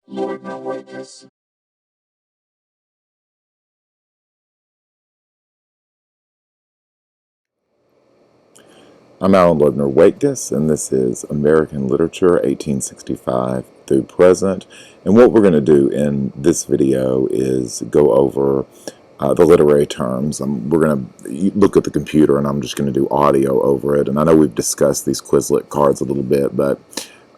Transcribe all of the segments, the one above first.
Loibner-Waitkus. I'm Alan Loibner-Waitkus, and this is American Literature 1865 through present. And what we're going to do in this video is go over the literary terms. We're going to look at the computer, and I'm just going to do audio over it. And I know we've discussed these Quizlet cards a little bit, but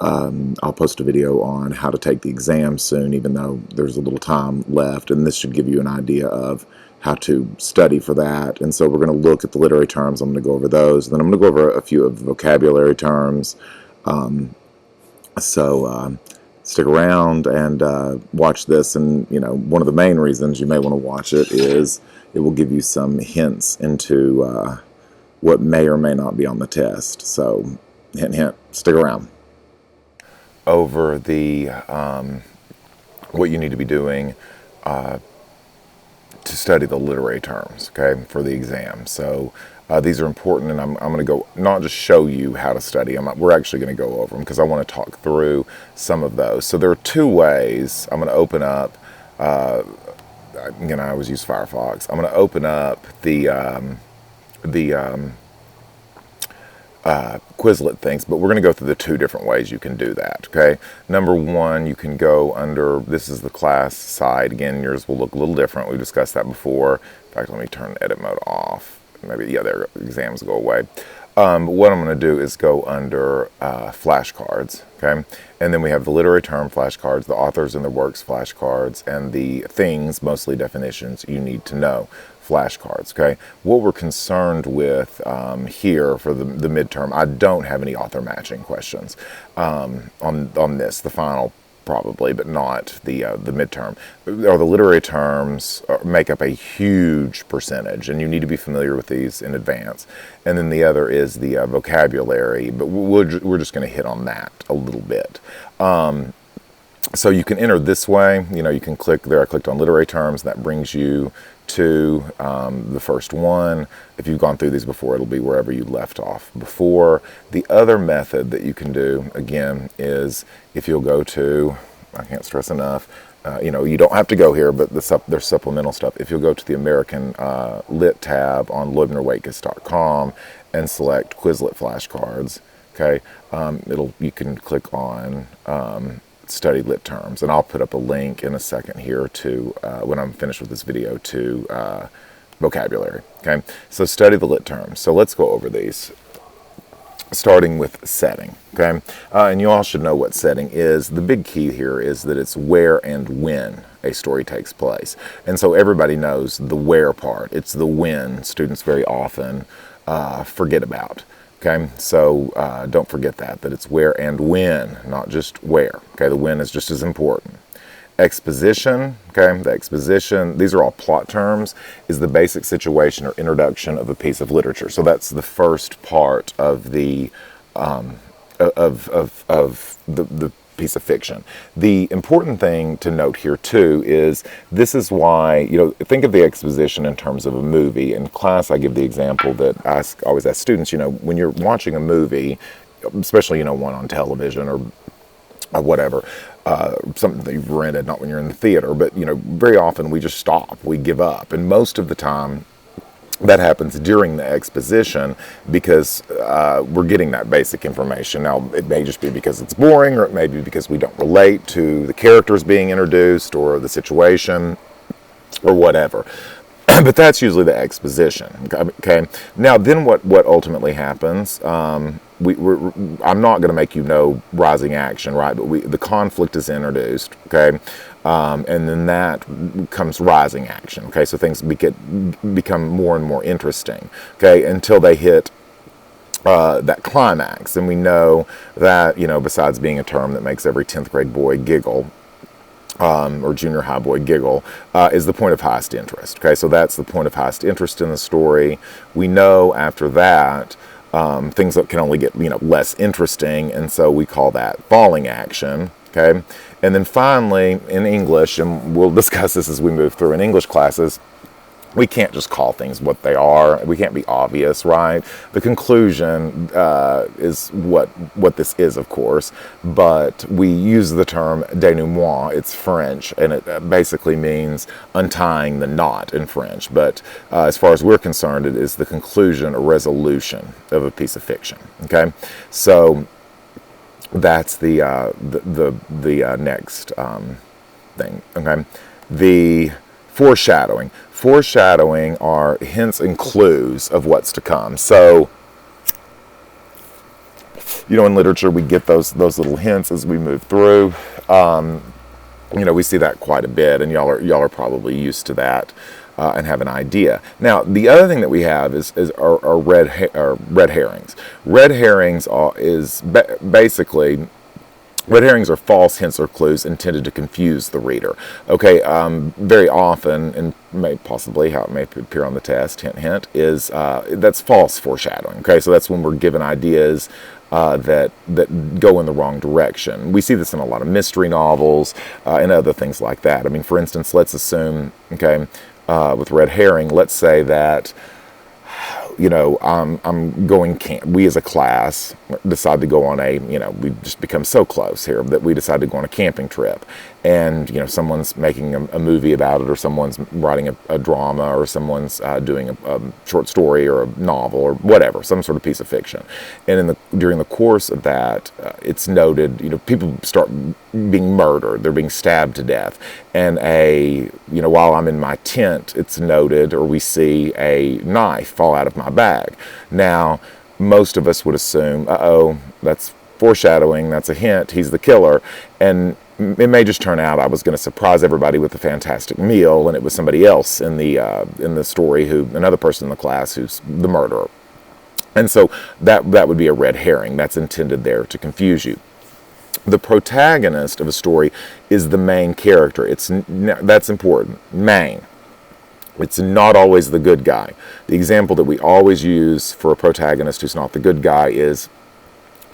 I'll post a video on how to take the exam soon, even though there's a little time left. And this should give you an idea of how to study for that. And so we're going to look at the literary terms. I'm going to go over those. And then I'm going to go over a few of the vocabulary terms. Stick around and watch this. And, you know, one of the main reasons you may want to watch it is it will give you some hints into what may or may not be on the test. So, hint, hint, stick around. Over the what you need to be doing to study the literary terms, okay, for the exam. So these are important, and I'm going to go not just show you how to study them. We're actually going to go over them because I want to talk through some of those. So there are two ways. I'm going to open up. Again, I always use Firefox. I'm going to open up the Quizlet things, but we're going to go through the two different ways you can do that, okay? Number one, you can go under, this is the class side. Again, yours will look a little different. We've discussed that before. In fact, let me turn edit mode off. Maybe, yeah, there, exams go away. What I'm going to do is go under flashcards, okay? And then we have the literary term flashcards, the authors and their works flashcards, and the things, mostly definitions, you need to know flashcards, okay? What we're concerned with here for the midterm, I don't have any author matching questions on this, the final probably, but not the midterm. Or the literary terms make up a huge percentage, and you need to be familiar with these in advance. And then the other is the vocabulary, but we're just going to hit on that a little bit. So you can enter this way. You know, you can click there. I clicked on literary terms. That brings you to the first one. If you've gone through these before, it'll be wherever you left off before. The other method that you can do, again, is if you'll go to, I can't stress enough, you know, you don't have to go here, but there's supplemental stuff. If you'll go to the American Lit tab on Loibner-Waitkus.com and select Quizlet flashcards, okay, you can click on study lit terms, and I'll put up a link in a second here to when I'm finished with this video to vocabulary. Okay, so study the lit terms. So let's go over these, starting with setting. Okay, and you all should know what setting is. The big key here is that it's where and when a story takes place, and so everybody knows the where part. It's the when students very often forget about. Okay, so don't forget that it's where and when, not just where. Okay, the when is just as important. Exposition, okay, the exposition, these are all plot terms, is the basic situation or introduction of a piece of literature. So that's the first part of the the piece of fiction. The important thing to note here too is this is why, you know, think of the exposition in terms of a movie. In class I give the example that I always ask students, you know, when you're watching a movie, especially, you know, one on television or whatever, something that you've rented, not when you're in the theater, but, you know, very often we just stop, we give up, and most of the time that happens during the exposition because we're getting that basic information. Now, it may just be because it's boring, or it may be because we don't relate to the characters being introduced or the situation or whatever. But that's usually the exposition. Okay. Now, then what ultimately happens? I'm not going to make you know rising action, right? But the conflict is introduced. Okay. And then that comes rising action. Okay, so things become more and more interesting. Okay, until they hit that climax, and we know that, you know, besides being a term that makes every 10th grade boy giggle, or junior high boy giggle, is the point of highest interest. Okay, so that's the point of highest interest in the story. We know after that things that can only get, you know, less interesting, and so we call that falling action. Okay, and then finally in English, and we'll discuss this as we move through in English classes, we can't just call things what they are. We can't be obvious, right? The conclusion is what this is, of course, but we use the term denouement. It's French, and it basically means untying the knot in French. But as far as we're concerned, it is the conclusion or resolution of a piece of fiction. Okay, so that's the next thing. Okay, the foreshadowing. Foreshadowing are hints and clues of what's to come. So, in literature we get those little hints as we move through. We see that quite a bit, and y'all are probably used to that and have an idea. Now, the other thing that we have are red herrings. Red herrings basically. Red herrings are false hints or clues intended to confuse the reader. Okay, very often, and possibly how it may appear on the test, hint, hint, is that's false foreshadowing. Okay, so that's when we're given ideas that go in the wrong direction. We see this in a lot of mystery novels and other things like that. I mean, for instance, let's assume, okay, with red herring, let's say that I'm going camp. We as a class decide to go on we've just become so close here that we decide to go on a camping trip. And, someone's making a movie about it, or someone's writing a drama, or someone's doing a short story or a novel or whatever, some sort of piece of fiction. And during the course of that, it's noted, people start being murdered. They're being stabbed to death. And while I'm in my tent, it's noted, or we see a knife fall out of my bag. Now, most of us would assume, that's foreshadowing, that's a hint, he's the killer. And it may just turn out I was going to surprise everybody with a fantastic meal, and it was somebody else in the story, another person in the class who's the murderer. And so that would be a red herring. That's intended there to confuse you. The protagonist of a story is the main character. That's important. Main. It's not always the good guy. The example that we always use for a protagonist who's not the good guy is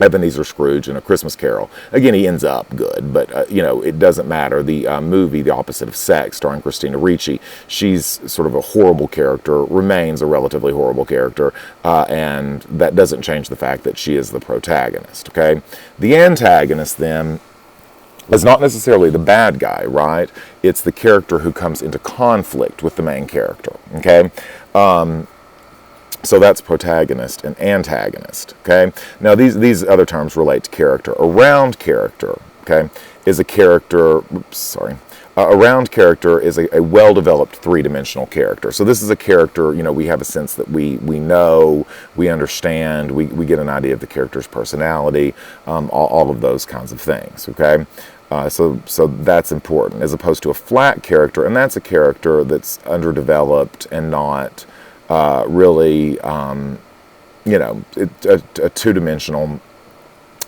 Ebenezer Scrooge in A Christmas Carol. Again, he ends up good, but it doesn't matter. The movie The Opposite of Sex, starring Christina Ricci, she's sort of a horrible character, remains a relatively horrible character, and that doesn't change the fact that she is the protagonist. Okay, the antagonist then is not necessarily the bad guy, right? It's the character who comes into conflict with the main character. Okay. So that's protagonist and antagonist, okay? Now, these other terms relate to character. A round character, okay, is a character, a round character is a well-developed three-dimensional character. So this is a character, we have a sense that we know, we understand, we get an idea of the character's personality, all of those kinds of things, okay? So that's important, as opposed to a flat character, and that's a character that's underdeveloped and not really, a two-dimensional,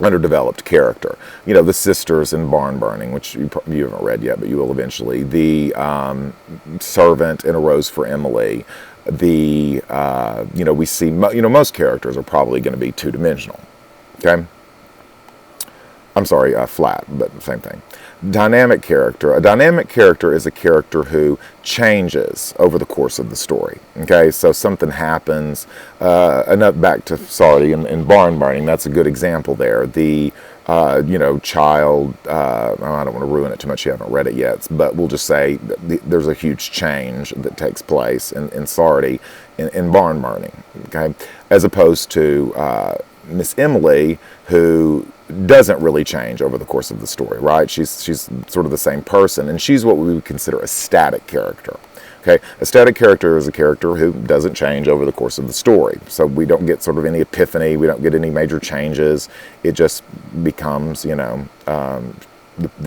underdeveloped character. The sisters in Barn Burning, which you haven't read yet, but you will eventually. The servant in A Rose for Emily. We see, most characters are probably going to be two-dimensional. Okay? I'm sorry, flat, but same thing. Dynamic character. A dynamic character is a character who changes over the course of the story. Okay, so something happens. Back to Sardi in Barn Burning, that's a good example there. The child, I don't want to ruin it too much, you haven't read it yet, but we'll just say there's a huge change that takes place in Sardi in Barn Burning. Okay, as opposed to Miss Emily, who doesn't really change over the course of the story, right? She's sort of the same person, and she's what we would consider a static character. Okay, a static character is a character who doesn't change over the course of the story. So we don't get sort of any epiphany, we don't get any major changes. It just becomes, the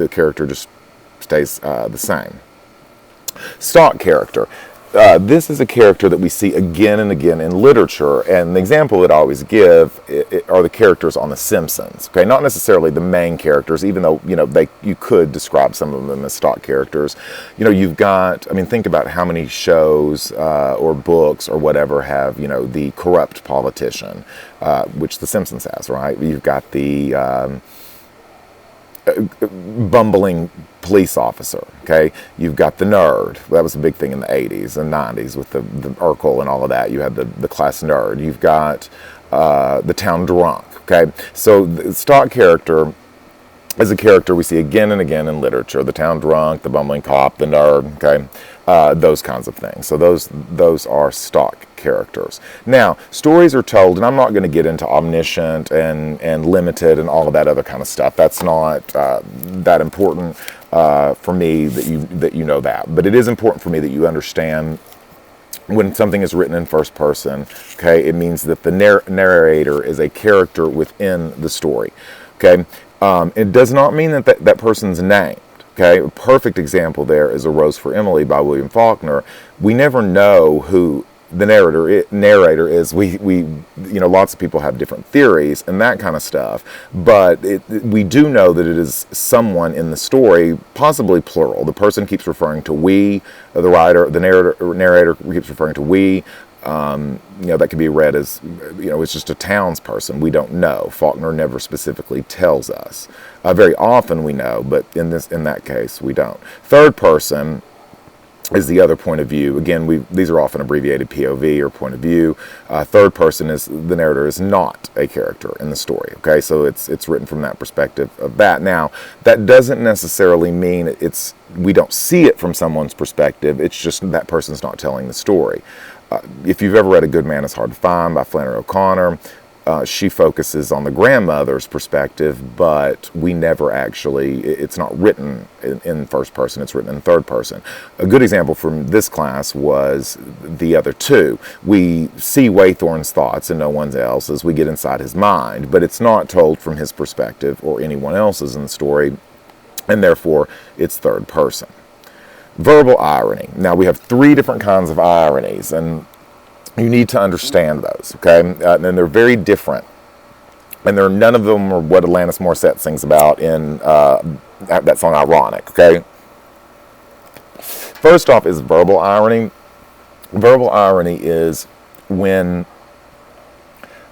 character just stays the same. Stock character. This is a character that we see again and again in literature, and the example that I always give are the characters on The Simpsons. Okay, not necessarily the main characters, even though you could describe some of them as stock characters. You've got, think about how many shows or books or whatever have the corrupt politician, which The Simpsons has, right? You've got the bumbling police officer. Okay, you've got the nerd. That was a big thing in the 80s and 90s with the Urkel and all of that. You had the class nerd. You've got the town drunk. Okay, so the stock character is a character we see again and again in literature. The town drunk, the bumbling cop, the nerd. Okay, those kinds of things. So those are stock characters. Now, stories are told, and I'm not going to get into omniscient and limited and all of that other kind of stuff. That's not that important for me that you know that. But it is important for me that you understand when something is written in first person. Okay, it means that the narrator is a character within the story. Okay, it does not mean that person's named. Okay, a perfect example there is A Rose for Emily by William Faulkner. We never know who the narrator is. We lots of people have different theories and that kind of stuff, but we do know that it is someone in the story, possibly plural. The person keeps referring to we, the narrator keeps referring to we. That could be read as, it's just a townsperson. We don't know. Faulkner never specifically tells us. Very often we know, but in that case we don't. Third person is the other point of view. Again, these are often abbreviated POV or point of view. Third person is the narrator is not a character in the story. Okay, so it's written from that perspective of that. Now, that doesn't necessarily mean we don't see it from someone's perspective. It's just that person's not telling the story. If you've ever read A Good Man Is Hard to Find by Flannery O'Connor, she focuses on the grandmother's perspective, but we never actually, it's not written in first person, it's written in third person. A good example from this class was the other two. We see Waythorn's thoughts and no one else's. We get inside his mind, but it's not told from his perspective or anyone else's in the story, and therefore it's third person. Verbal irony. Now, we have 3 different kinds of ironies, and you need to understand those, okay? And they're very different. And none of them are what Alanis Morissette sings about in that song Ironic, okay? First off is verbal irony. Verbal irony is when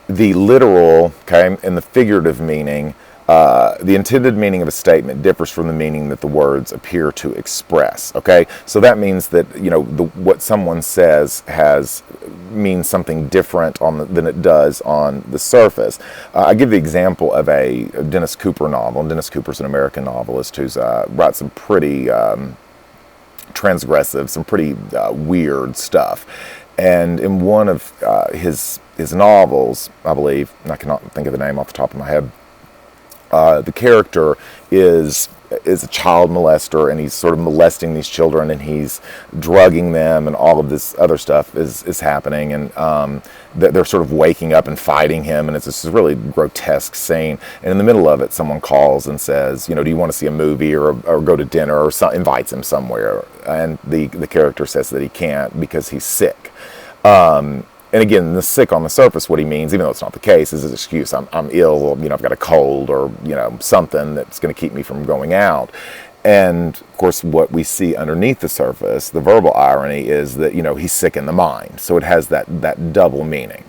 the literal, okay, and the figurative meaning, the intended meaning of a statement differs from the meaning that the words appear to express. Okay, so that means that what someone says means something different than it does on the surface. I give the example of a Dennis Cooper novel. And Dennis Cooper's an American novelist who's writes some pretty transgressive, some pretty weird stuff. And in one of his novels, I believe, and I cannot think of the name off the top of my head, the character is a child molester, and he's sort of molesting these children, and he's drugging them, and all of this other stuff is happening, and they're sort of waking up and fighting him, and it's this really grotesque scene. And in the middle of it, someone calls and says, do you want to see a movie or go to dinner, or invites him somewhere, and the character says that he can't because he's sick. And again, the sick on the surface, what he means, even though it's not the case, is his excuse. I'm ill, I've got a cold, or, something that's going to keep me from going out. And, of course, what we see underneath the surface, the verbal irony, is that, he's sick in the mind. So it has that double meaning.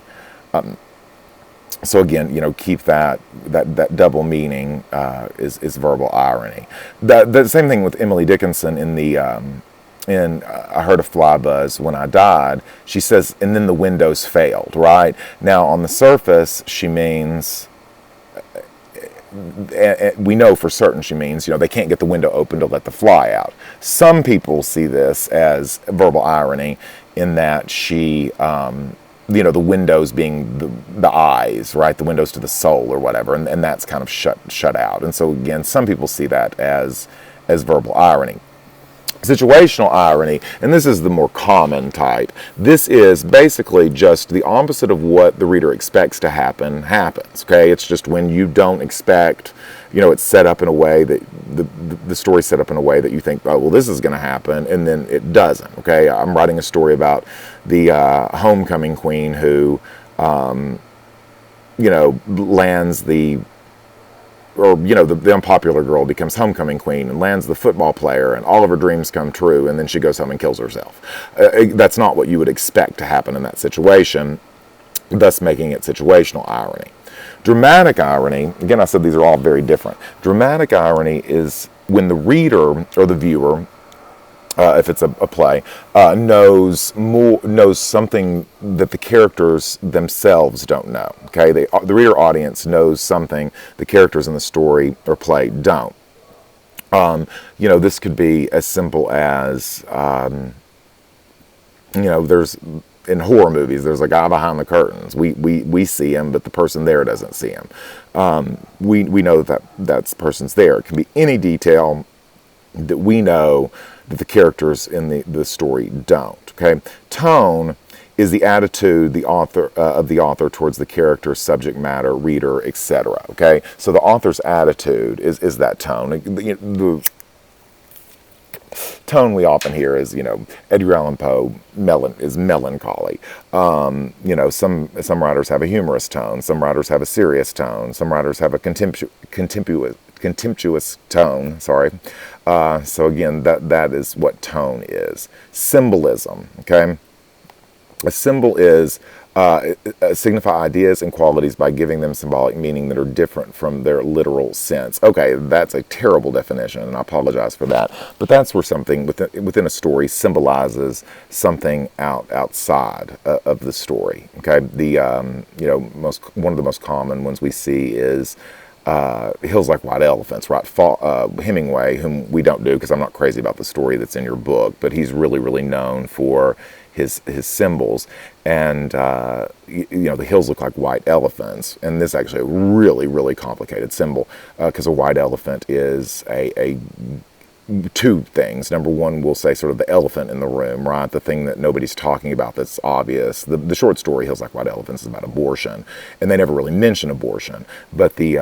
So again, keep that double meaning is verbal irony. The same thing with Emily Dickinson in I Heard a Fly Buzz When I Died. She says, and then the windows failed, right? Now, on the surface, she means, we know for certain she means, they can't get the window open to let the fly out. Some people see this as verbal irony in that she, the windows being the eyes, right? The windows to the soul or whatever, and that's kind of shut out. And so, again, some people see that as verbal irony. Situational irony, and this is the more common type. This is basically just the opposite of what the reader expects to happen happens. Okay, it's just when you don't expect, it's set up in a way that the story's set up in a way that you think, oh, well, this is going to happen, and then it doesn't. Okay, I'm writing a story about the homecoming queen who, lands the unpopular girl becomes homecoming queen and lands the football player, and all of her dreams come true, and then she goes home and kills herself. That's not what you would expect to happen in that situation, thus making it situational irony. Dramatic irony, again, I said these are all very different. Dramatic irony is when the reader or the viewer, if it's a play, knows something that the characters themselves don't know. Okay, the reader audience knows something the characters in the story or play don't. This could be as simple as, there's in horror movies, there's a guy behind the curtains. We see him, but the person there doesn't see him. We know that person's there. It can be any detail that we know that the characters in the story don't. Okay, tone is the attitude of the author towards the character, subject matter, reader, etc. Okay, so the author's attitude is that tone. The tone we often hear is, Edgar Allan Poe is melancholy. Some writers have a humorous tone. Some writers have a serious tone. Some writers have a contemptuous tone. Sorry. So again, that is what tone is. Symbolism. Okay. A symbol is signify ideas and qualities by giving them symbolic meaning that are different from their literal sense. Okay, that's a terrible definition, and I apologize for that. But that's where something within a story symbolizes something outside of the story. Okay, one of the most common ones we see is Hills Like White Elephants, right? Hemingway, whom we don't do because I'm not crazy about the story that's in your book, but he's really, really known for his symbols, and the hills look like white elephants, and this is actually a really, really complicated symbol because a white elephant is a two things. Number one, we'll say sort of the elephant in the room, right? The thing that nobody's talking about that's obvious. The short story, Hills Like White Elephants, is about abortion. And they never really mention abortion. But the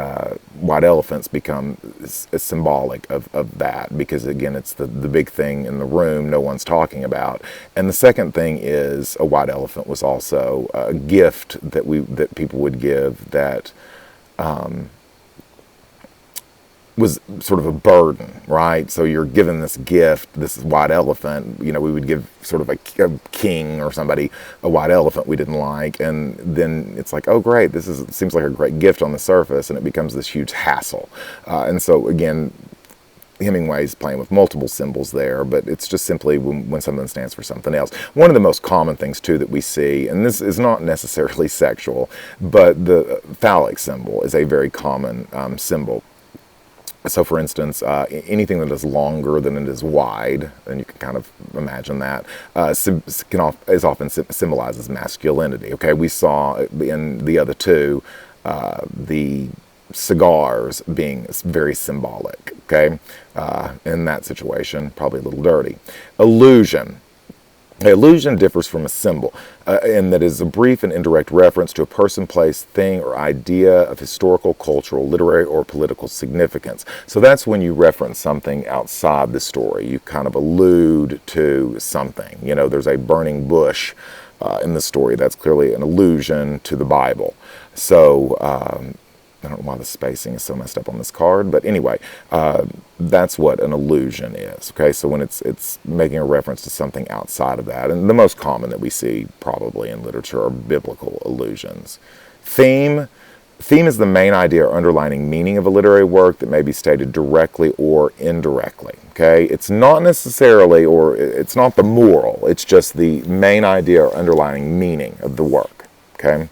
white elephants become symbolic of that because, again, it's the big thing in the room no one's talking about. And the second thing is a white elephant was also a gift that people would give that was sort of a burden, right? So you're given this gift, this white elephant. We would give sort of a king or somebody a white elephant we didn't like, and then it's like, oh great, seems like a great gift on the surface, and it becomes this huge hassle. And so again, Hemingway's playing with multiple symbols there, but it's just simply when something stands for something else. One of the most common things too that we see, and this is not necessarily sexual, but the phallic symbol is a very common symbol. So, for instance, anything that is longer than it is wide, and you can kind of imagine that, is often symbolizes masculinity. Okay, we saw in the other two, the cigars being very symbolic. Okay, in that situation, probably a little dirty. Illusion. Illusion differs from a symbol in that it is a brief and indirect reference to a person, place, thing, or idea of historical, cultural, literary, or political significance. So that's when you reference something outside the story. You kind of allude to something. There's a burning bush in the story. That's clearly an allusion to the Bible. So I don't know why the spacing is so messed up on this card, but anyway, that's what an allusion is. Okay, so when it's making a reference to something outside of that, and the most common that we see probably in literature are biblical allusions. Theme is the main idea or underlining meaning of a literary work that may be stated directly or indirectly. Okay, it's not necessarily, or it's not the moral. It's just the main idea or underlining meaning of the work. Okay.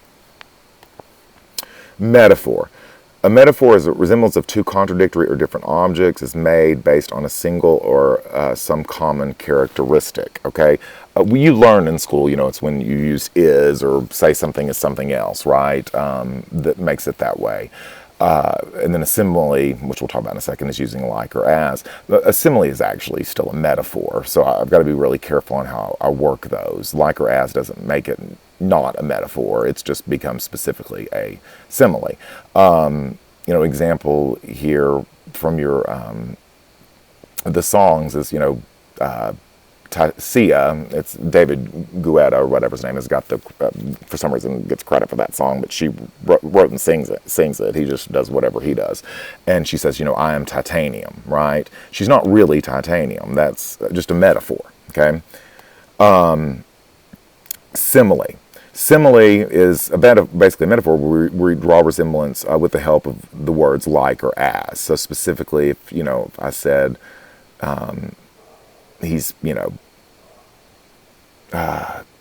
Metaphor. A metaphor is a resemblance of two contradictory or different objects is made based on a single or some common characteristic. Okay, you learn in school, it's when you use is or say something is something else, right? That makes it that way. And then a simile, which we'll talk about in a second, is using like or as. A simile is actually still a metaphor, so I've got to be really careful on how I work those. Like or as doesn't make it not a metaphor, it's just becomes specifically a simile. Example here from your the songs is Sia, it's David Guetta or whatever his name is, got the for some reason gets credit for that song, but she wrote and sings it. He just does whatever he does, and she says, I am titanium, right? She's not really titanium. That's just a metaphor. Okay. Simile. Simile is basically a metaphor where we draw resemblance with the help of the words like or as. So specifically, if I said he's,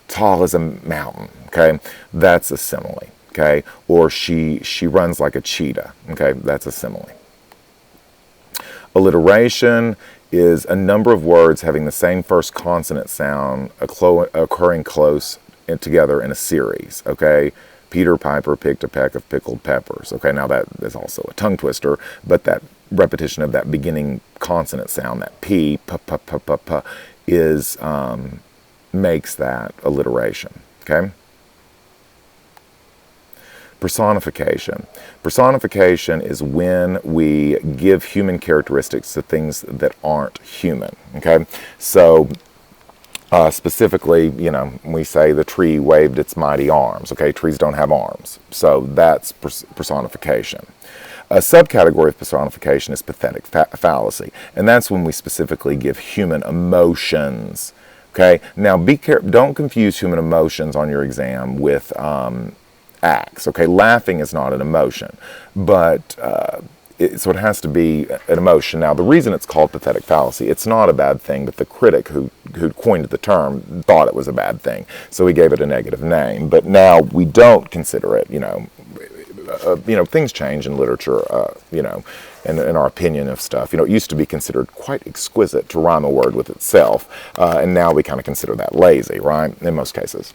tall as a mountain, okay, that's a simile, okay, or she runs like a cheetah, okay, that's a simile. Alliteration is a number of words having the same first consonant sound occurring close and together in a series, okay? Peter Piper picked a peck of pickled peppers, okay? Now that is also a tongue twister, but that repetition of that beginning consonant sound, that p, is, makes that alliteration, okay? Personification. Personification is when we give human characteristics to things that aren't human, okay? So specifically, we say the tree waved its mighty arms, okay? Trees don't have arms. So that's personification. A subcategory of personification is pathetic fallacy, and that's when we specifically give human emotions, okay? Now, don't confuse human emotions on your exam with acts, okay? Laughing is not an emotion, but so it has to be an emotion. Now, the reason it's called pathetic fallacy, it's not a bad thing, but the critic who coined the term thought it was a bad thing, so he gave it a negative name. But now we don't consider it, things change in literature, and in our opinion of stuff. It used to be considered quite exquisite to rhyme a word with itself, and now we kind of consider that lazy, right, in most cases.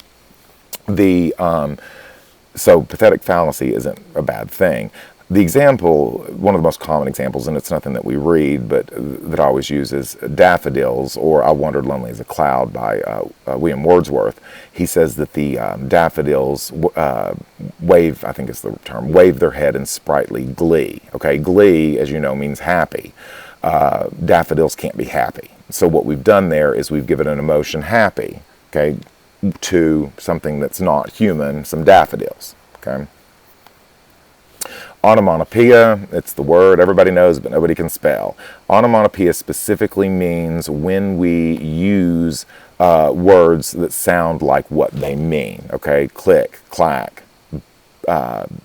So pathetic fallacy isn't a bad thing. The example, one of the most common examples, and it's nothing that we read, but that I always use, is Daffodils, or I Wandered Lonely as a Cloud by William Wordsworth. He says that the daffodils wave, I think is the term, wave their head in sprightly glee. Okay, glee, as you know, means happy. Daffodils can't be happy. So what we've done there is we've given an emotion happy, okay, to something that's not human, some daffodils, okay? Onomatopoeia, it's the word everybody knows but nobody can spell. Onomatopoeia specifically means when we use words that sound like what they mean, okay? Click, clack,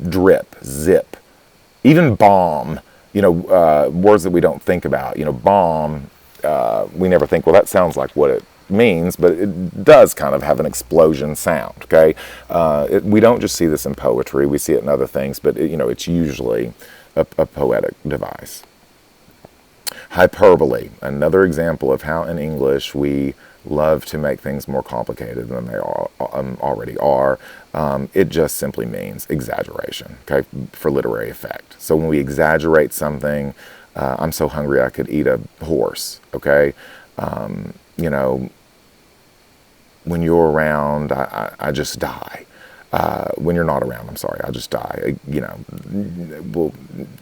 drip, zip, even bomb, words that we don't think about. Bomb, we never think, well, that sounds like what it means, but it does kind of have an explosion sound, okay? We don't just see this in poetry, we see it in other things, but it's usually a poetic device. Hyperbole, another example of how in English we love to make things more complicated than they already are. It just simply means exaggeration, okay, for literary effect. So when we exaggerate something, I'm so hungry I could eat a horse, okay? When you're around, I just die. When you're not around, I'm sorry, I just die. Well,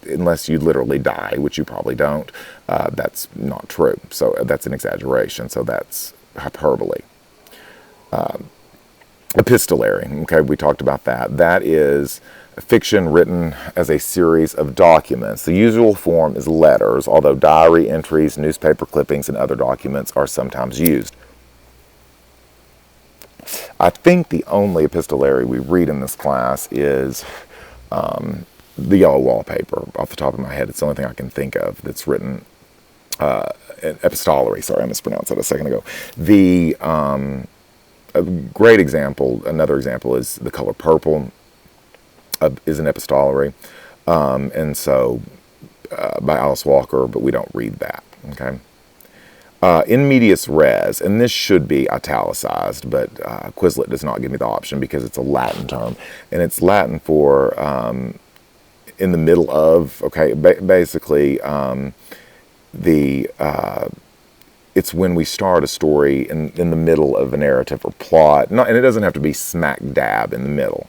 unless you literally die, which you probably don't, that's not true. So that's an exaggeration. So that's hyperbole. Epistolary, okay, we talked about that. That is fiction written as a series of documents. The usual form is letters, although diary entries, newspaper clippings, and other documents are sometimes used. I think the only epistolary we read in this class is the yellow wallpaper. Off the top of my head, it's the only thing I can think of that's written epistolary. Sorry, I mispronounced that a second ago. A great example, another example, is the color purple is an epistolary, and so by Alice Walker, but we don't read that, okay? In medias res, and this should be italicized, but Quizlet does not give me the option because it's a Latin term, and it's Latin for in the middle of, okay, basically it's when we start a story in the middle of a narrative or plot, and it doesn't have to be smack dab in the middle.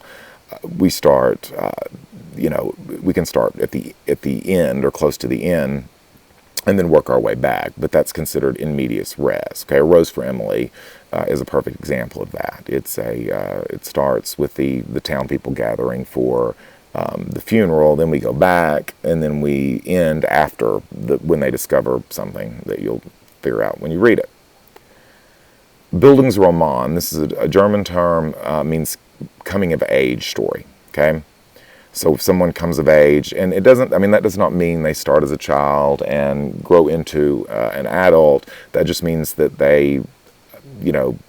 We start, we can start at the end or close to the end, and then work our way back, but that's considered in medias res. Okay, A Rose for Emily is a perfect example of that. It starts with the town people gathering for the funeral, then we go back, and then we end after when they discover something that you'll figure out when you read it. Bildungsroman, this is a German term, means coming of age story, okay? So if someone comes of age, and it doesn't, I mean, that does not mean they start as a child and grow into an adult. That just means that they, you know,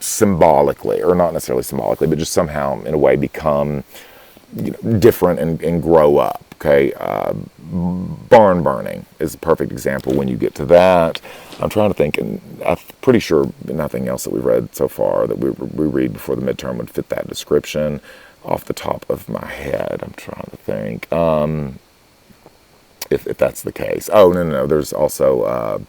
symbolically, or not necessarily symbolically, but just somehow in a way become, you know, different and grow up, okay? Barn burning is a perfect example when you get to that. I'm trying to think, and I'm pretty sure nothing else that we've read so far that we read before the midterm would fit that description off the top of my head. I'm trying to think if that's the case. Oh, no. There's also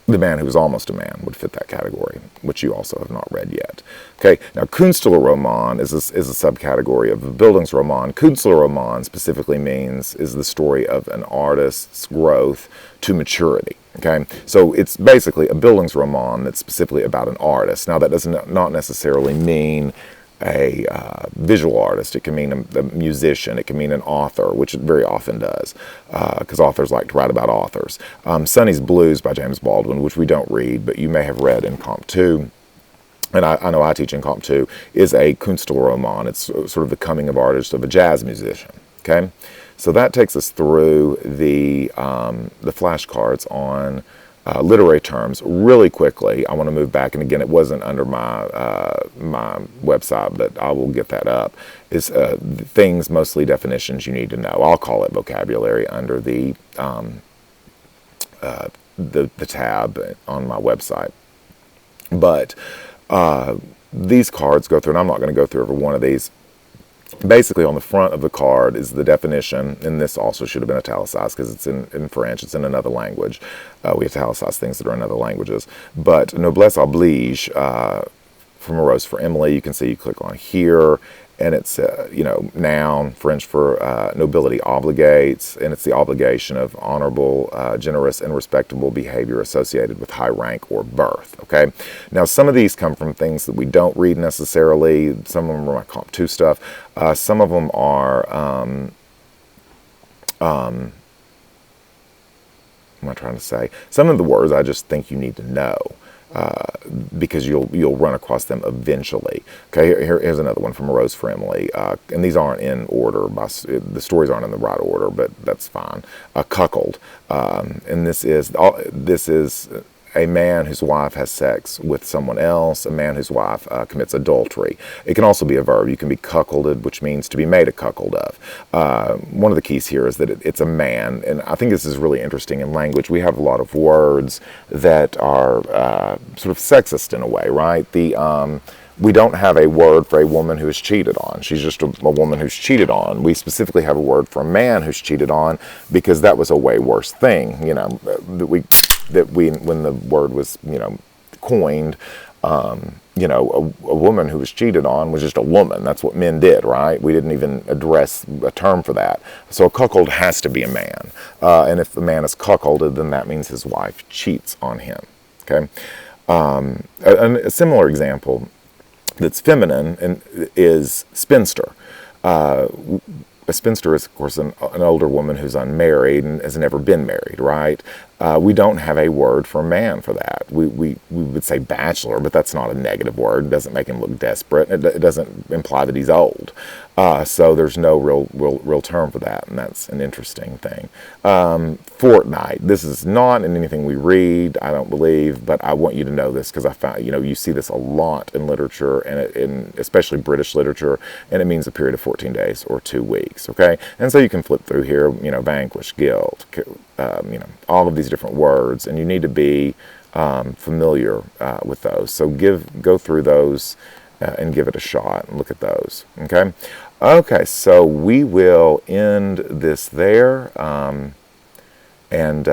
The Man Who Was Almost a Man would fit that category, which you also have not read yet. Okay, now Künstlerroman is a subcategory of the Bildungsroman. Künstlerroman specifically is the story of an artist's growth to maturity. Okay, so it's basically a Bildungsroman that's specifically about an artist. Now that does not necessarily mean a visual artist. It can mean a musician. It can mean an author, which it very often does, because authors like to write about authors. Sonny's Blues by James Baldwin, which we don't read, but you may have read in Comp 2, and I know I teach in Comp 2, is a Künstlerroman. It's sort of the coming of artist of a jazz musician. Okay, so that takes us through the flashcards on literary terms really quickly. I want to move back, and again, it wasn't under my my website, but I will get that up. Is things, mostly definitions you need to know. I'll call it vocabulary under the tab on my website. But these cards go through, and I'm not going to go through every one of these. Basically, on the front of the card is the definition, and this also should have been italicized because it's in French, it's in another language. We italicize things that are in other languages. But noblesse oblige, from A Rose for Emily, you can see you click on here, and it's, noun, French for nobility obligates, and it's the obligation of honorable, generous, and respectable behavior associated with high rank or birth, okay? Now, some of these come from things that we don't read necessarily. Some of them are my Comp 2 stuff. Some of them are, what am I trying to say? Some of the words I just think you need to know. Because you'll run across them eventually. Okay, here's another one from A Rose for Emily, and these aren't in order. The stories aren't in the right order, but that's fine. Cuckold, and this is a man whose wife has sex with someone else, a man whose wife commits adultery. It can also be a verb. You can be cuckolded, which means to be made a cuckold of. One of the keys here is that it's a man, and I think this is really interesting in language. We have a lot of words that are sort of sexist in a way, right? We don't have a word for a woman who is cheated on. She's just a woman who's cheated on. We specifically have a word for a man who's cheated on because that was a way worse thing, when the word was, coined. A woman who was cheated on was just a woman. That's what men did, right? We didn't even address a term for that. So a cuckold has to be a man. And if the man is cuckolded, then that means his wife cheats on him, okay? A similar example that's feminine is spinster. A spinster is, of course, an older woman who's unmarried and has never been married, right? We don't have a word for a man for that. We would say bachelor, but that's not a negative word. It doesn't make him look desperate. It doesn't imply that he's old. So there's no real term for that, and that's an interesting thing. Fortnight. This is not in anything we read, I don't believe, but I want you to know this because I found, you see this a lot in literature, and in especially British literature, and it means a period of 14 days or 2 weeks, okay? And so you can flip through here, vanquish, guilt, all of these different words, and you need to be familiar with those. So go through those and give it a shot and look at those, okay? Okay, so we will end this there, and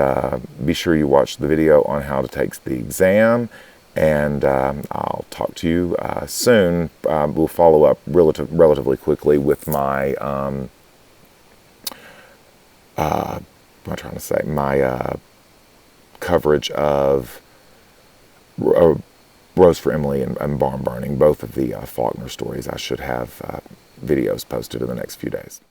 be sure you watch the video on how to take the exam, and I'll talk to you soon. We'll follow up relatively quickly with my what am I trying to say? My coverage of Rose for Emily and Barn Burning, both of the Faulkner stories. I should have videos posted in the next few days.